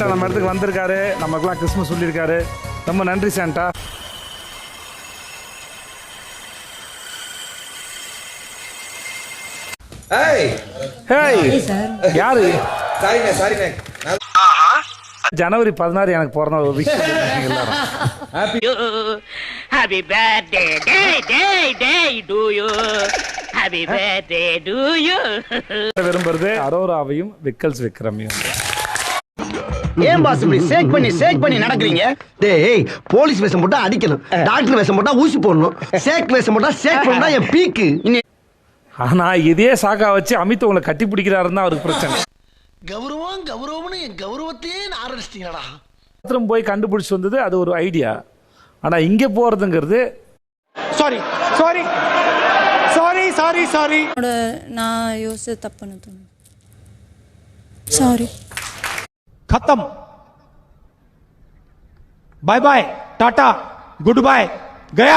Santa நம்ம இடத்துக்கு வந்திருக்காரு, நமக்குலாம் கிறிஸ்மஸ் சொல்லியிருக்காரு. ரொம்ப நன்றி சாண்டா. யாரு? ஜனவரி 16 எனக்கு பிறந்த ஒரு விஷயம் எல்லாரும். Happy birthday, day to you. Happy birthday to you. விரும்புறது அரோராவையும் விக்கல்ஸ் விக்ரமையும். ஏன் பாஸ் இப்படி ஷேக் பண்ணி நடக்கிறீங்க? டேய், போலீஸ் வேஷம் போட்டா அடிக்கணும், டாக்டர் வேஷம் போட்டா ஊசி போடணும், ஷேக் வேஷம் போட்டா ஷேக் பண்ணா என் பீக்கு. ஆனா இதே சாக்கா வச்சு அமித் உங்களை கட்டி பிடிக்கிறாருன்னு அவருக்கு பிரச்சனை. கௌரவம்னு என் கௌரவத்தையே ஆரம்பிச்சிட்டீங்களா? பாத்ரூம் போய் கண்டுபிடிச்சு வந்தது அது ஒரு ஐடியா. ஆனா இங்க போறதுங்கிறது சாரி நான் யோசிச்சு தப்புன்னு தோணும். சாரி. खत्म. Bye bye, tata, goodbye, गया.